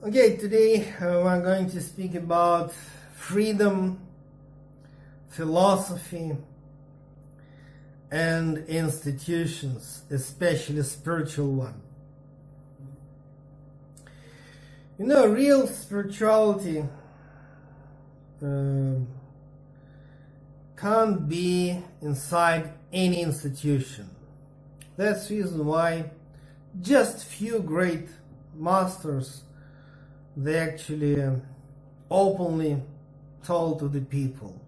Okay, today we're going to speak about freedom, philosophy, and institutions, especially spiritual one. You know, real spirituality can't be inside any institution. That's the reason why just few great masters, they actually openly told to the people.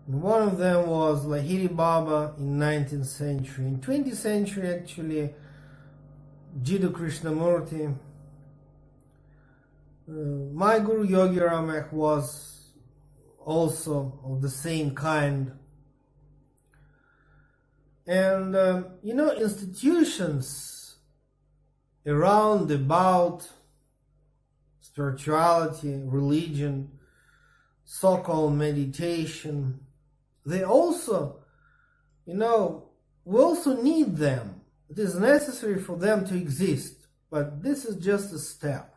And one of them was Lahiri Baba in 19th century. In 20th century, actually, Jiddu Krishnamurti. My Guru Yogi Ramak was also of the same kind. And, you know, institutions around about spirituality, religion, so-called meditation, they also, you know, we also need them. It is necessary for them to exist, but this is just a step.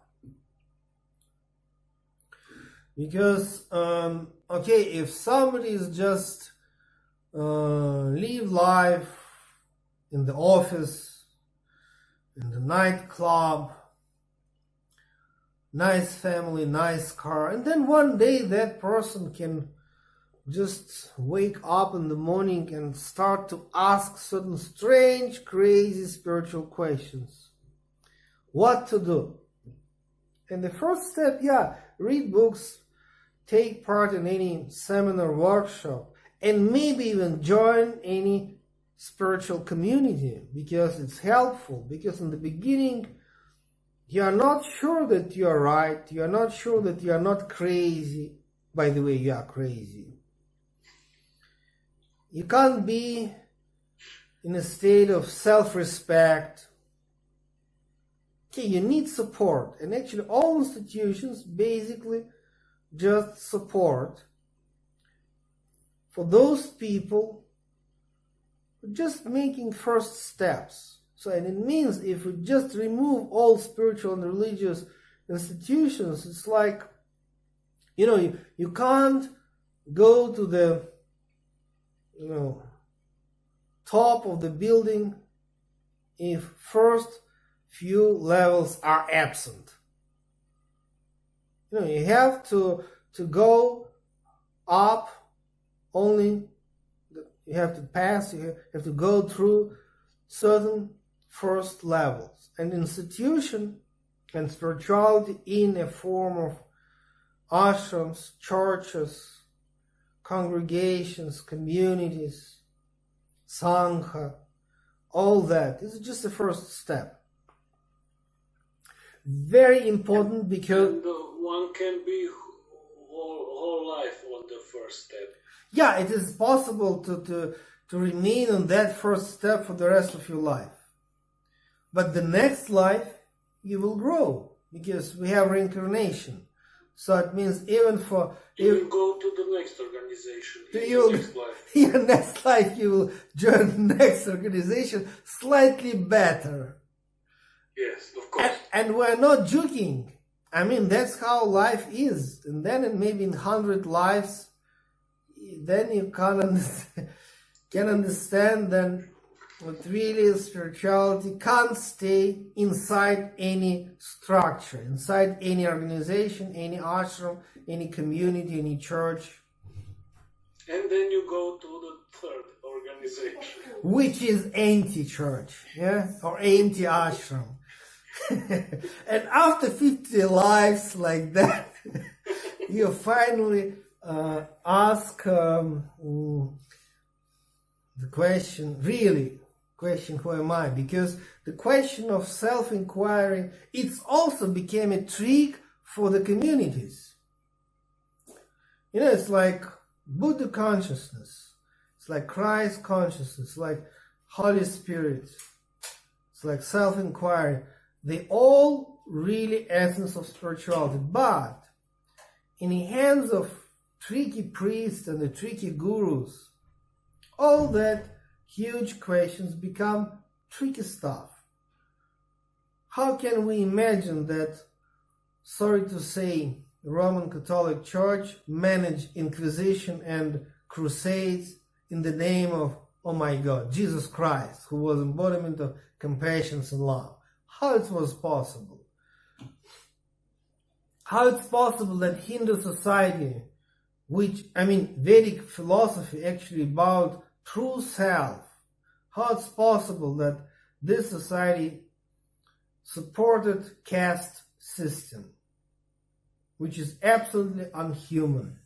Because, okay, if somebody is just live life in the office, in the nightclub, nice family, nice car, and then one day that person can just wake up in the morning and start to ask certain strange, crazy spiritual questions. What to do? And the first step, read books, take part in any seminar, workshop, and maybe even join any spiritual community, because it's helpful. Because in the beginning, you are not sure that you are right. You are not sure that you are not crazy. By the way, you are crazy. You can't be in a state of self-respect. Okay, you need support. And actually, all institutions basically just support for those people who are just making first steps. So, and it means if we just remove all spiritual and religious institutions, it's like, you know, you can't go to the, you know, top of the building if first few levels are absent. You know, you have to go up only, you have to pass, you have to go through certain first levels. And institution and spirituality in a form of ashrams, churches, congregations, communities, sangha, all that is just the first step. Very important, because and one can be whole life on the first step. Yeah, it is possible to remain on that first step for the rest of your life. But the next life, you will grow, because we have reincarnation. So it means even for... You will go to the next organization next life. Your next life, you will join the next organization slightly better. Yes, of course. And we're not joking. I mean, that's how life is. And then maybe in 100 lives, then you can understand then what really is spirituality can't stay inside any structure, inside any organization, any ashram, any community, any church. And then you go to the third organization, which is anti-church, or anti-ashram. And after 50 lives like that, you finally ask the question, who am I? Because the question of self-inquiry, it's also became a trick for the communities. You know, it's like Buddha consciousness, it's like Christ consciousness, like Holy Spirit, it's like self-inquiry. They all really essence of spirituality, but in the hands of tricky priests and the tricky gurus, all that huge questions become tricky stuff. How can we imagine that sorry to say, the Roman Catholic Church managed Inquisition and crusades in the name of, oh my God, Jesus Christ, who was embodiment of compassion and love. How it was possible? How it's possible that Hindu society, Vedic philosophy actually about true self, how it's possible that this society supported caste system, which is absolutely unhuman.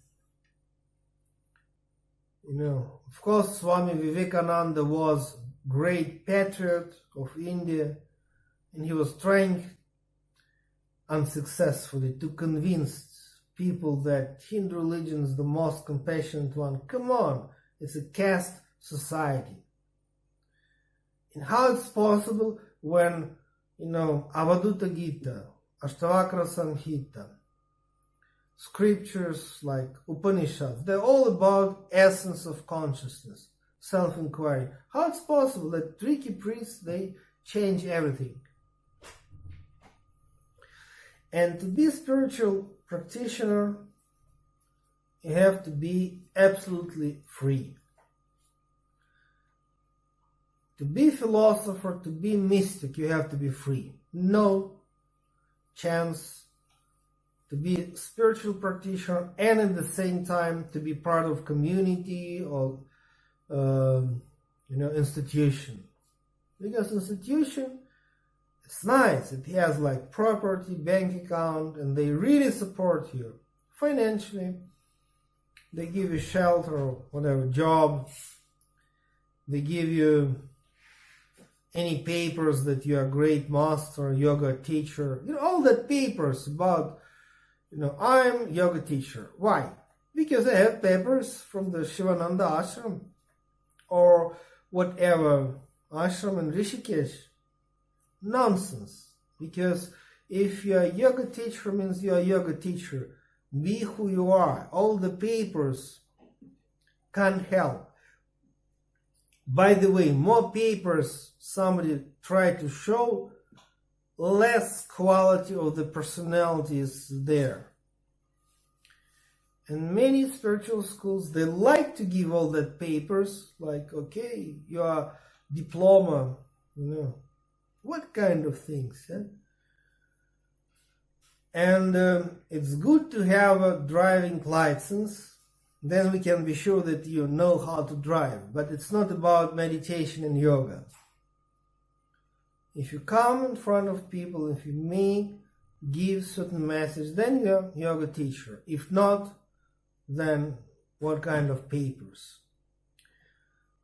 Of course, Swami Vivekananda was great patriot of India, and he was trying unsuccessfully to convince people that Hindu religion is the most compassionate one. Come on, it's a caste society. And how it's possible when, Avadhuta Gita, Ashtavakra Samhita, scriptures like Upanishads, they're all about essence of consciousness, self-inquiry. How it's possible that tricky priests, they change everything? And to be a spiritual practitioner, you have to be absolutely free. To be a philosopher, to be mystic, you have to be free. No chance to be a spiritual practitioner and at the same time to be part of community or institution. Because institution, it's nice. It has like property, bank account, and they really support you financially. They give you shelter or whatever, job. They give you any papers that you're a great master, yoga teacher. All that papers about, I'm yoga teacher. Why? Because I have papers from the Shivananda ashram or whatever ashram in Rishikesh. Nonsense. Because if you're a yoga teacher, means you're a yoga teacher. Be who you are. All the papers can't help. By the way, more papers somebody tried to show, less quality of the personality is there. And many spiritual schools, they like to give all that papers, like, okay, your diploma, what kind of things, yeah? And it's good to have a driving license, then we can be sure that you know how to drive, but it's not about meditation and yoga. If you come in front of people, if you may give certain message, then you're a yoga teacher. If not, then what kind of papers?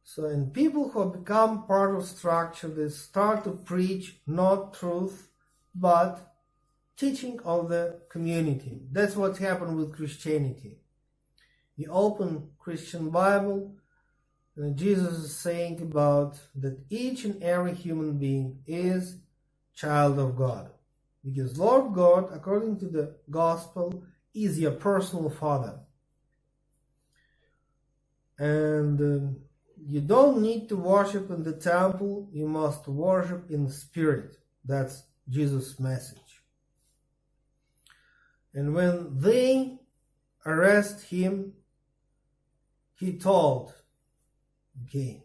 So, and people who become part of structure, they start to preach not truth, but teaching of the community. That's what happened with Christianity. You open Christian Bible, and Jesus is saying about that each and every human being is child of God. Because Lord God, according to the gospel, is your personal father. And you don't need to worship in the temple, you must worship in spirit. That's Jesus' message. And when they arrest him, he told, okay,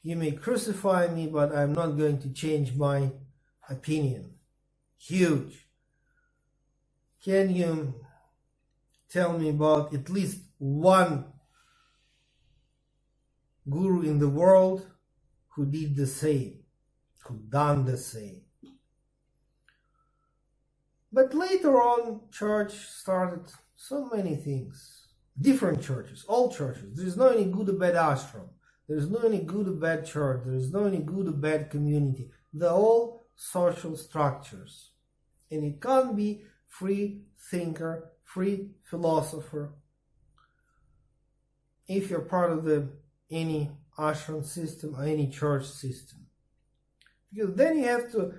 you may crucify me, but I'm not going to change my opinion. Huge. Can you tell me about at least one guru in the world who did the same, who done the same? But later on, church started so many things. Different churches, all churches. There is no any good or bad ashram. There is no any good or bad church. There is no any good or bad community. They're all social structures. And it can't be free thinker, free philosopher if you're part of any ashram system or any church system. Because then you have to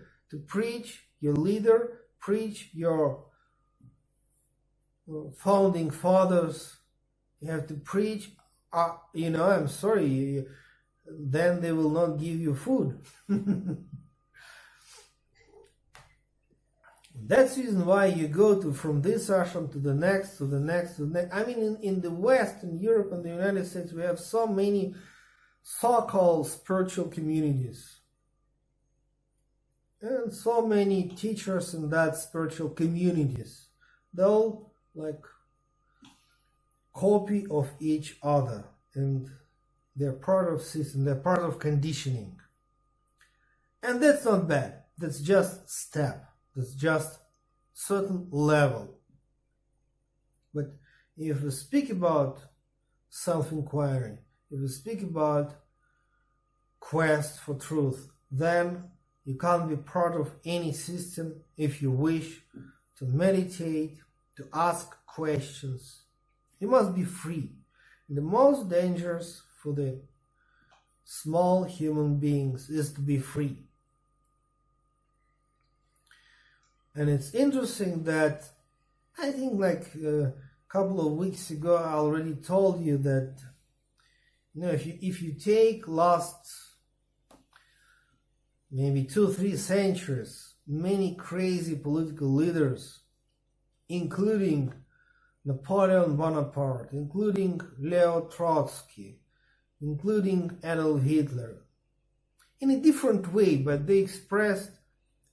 preach your leader, preach your founding fathers. You have to preach, I'm sorry, then they will not give you food. That's the reason why you go from this ashram to the next, to the next, to the next. I mean, in the West, in Europe and the United States, we have so many so-called spiritual communities. And so many teachers in that spiritual communities. They're all like copy of each other. And they're part of system, they're part of conditioning. And that's not bad. That's just step. That's just certain level. But if we speak about self-inquiry, if we speak about quest for truth, then you can't be part of any system if you wish to meditate, to ask questions. You must be free. The most dangerous for the small human beings is to be free. And it's interesting that I think like a couple of weeks ago I already told you that, you know, if you take last maybe 2-3 centuries, many crazy political leaders, including Napoleon Bonaparte, including Leo Trotsky, including Adolf Hitler, in a different way, but they expressed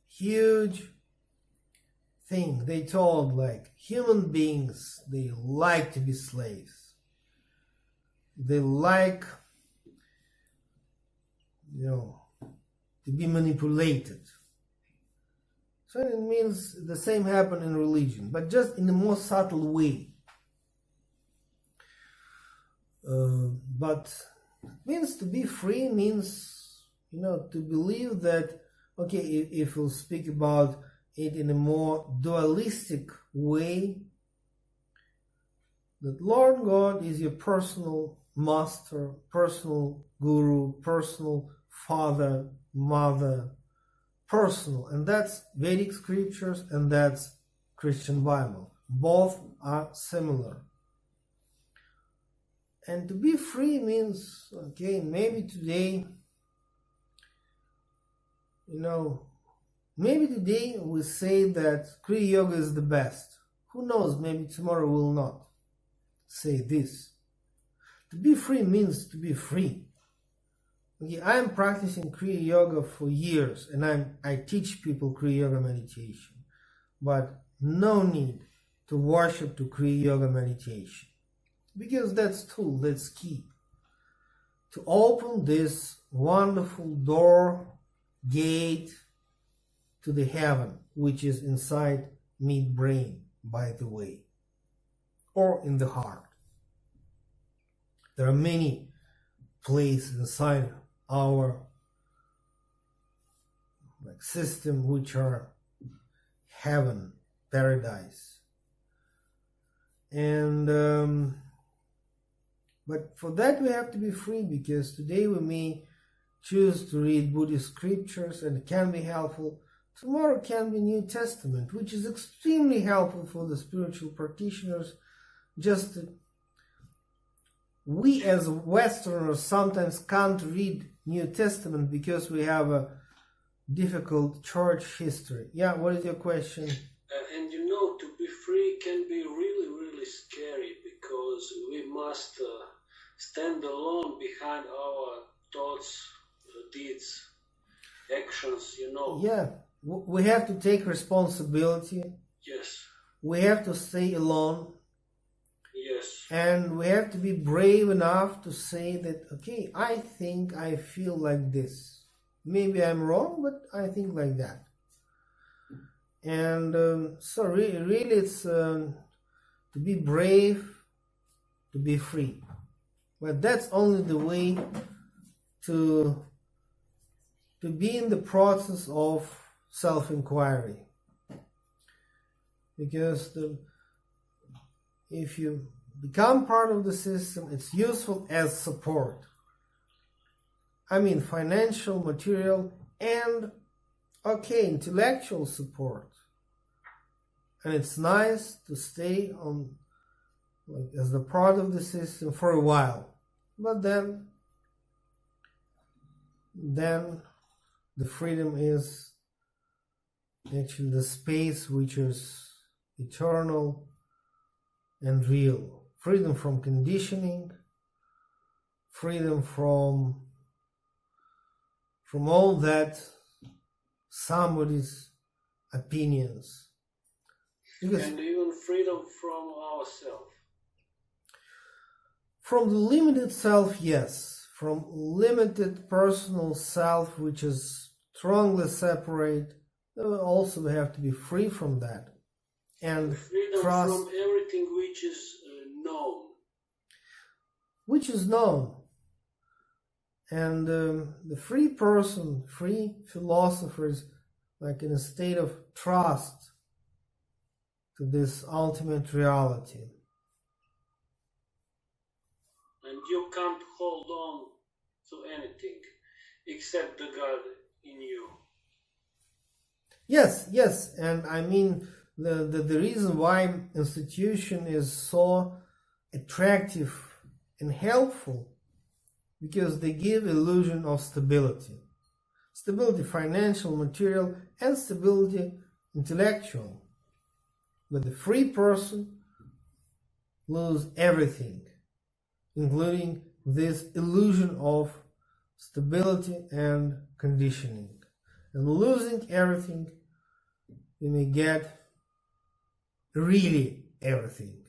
huge thing. They told like human beings, they like to be slaves. They like, you know, to be manipulated. So it means the same happened in religion, but just in a more subtle way. But means to be free means, you know, to believe that, okay, if we'll speak about it in a more dualistic way, that Lord God is your personal master, personal guru, personal father, mother, personal, and that's Vedic scriptures and that's Christian Bible. Both are similar. And to be free means, okay, maybe today, you know, maybe today we say that Kriya Yoga is the best. Who knows, maybe tomorrow we'll not say this. To be free means to be free. Okay, I am practicing Kriya Yoga for years and I teach people Kriya Yoga meditation. But no need to worship to Kriya Yoga meditation. Because that's tool, that's key. To open this wonderful door, gate to the heaven, which is inside mid-brain, by the way, or in the heart. There are many places inside our system which are heaven, paradise. And but for that we have to be free, because today we may choose to read Buddhist scriptures and it can be helpful. Tomorrow can be New Testament, which is extremely helpful for the spiritual practitioners. Just we as Westerners sometimes can't read New Testament because we have a difficult church history. Yeah, what is your question? And you know, to be free can be really, really scary, because we must stand alone behind our thoughts, deeds, actions, you know. Yeah, we have to take responsibility. Yes. We have to stay alone. Yes. And we have to be brave enough to say that, okay, I think I feel like this. Maybe I'm wrong, but I think like that. And so really it's to be brave, to be free. But that's only the way to be in the process of self-inquiry. Because if you become part of the system, it's useful as support. I mean financial, material, and okay, intellectual support. And it's nice to stay on as the part of the system for a while. But then the freedom is actually the space which is eternal and real. Freedom from conditioning, freedom from all that somebody's opinions. And even freedom from ourselves. From the limited self, yes. From limited personal self, which is strongly separate, also we have to be free from that. And freedom trust, from everything which is known. Which is known. And the free person, free philosopher is like in a state of trust to this ultimate reality. And you can't hold on to anything except the God in you. Yes, and I mean the reason why institution is so attractive and helpful, because they give illusion of stability. Stability financial, material, and stability intellectual. But the free person loses everything, including this illusion of stability and conditioning. And losing everything, you may get really everything.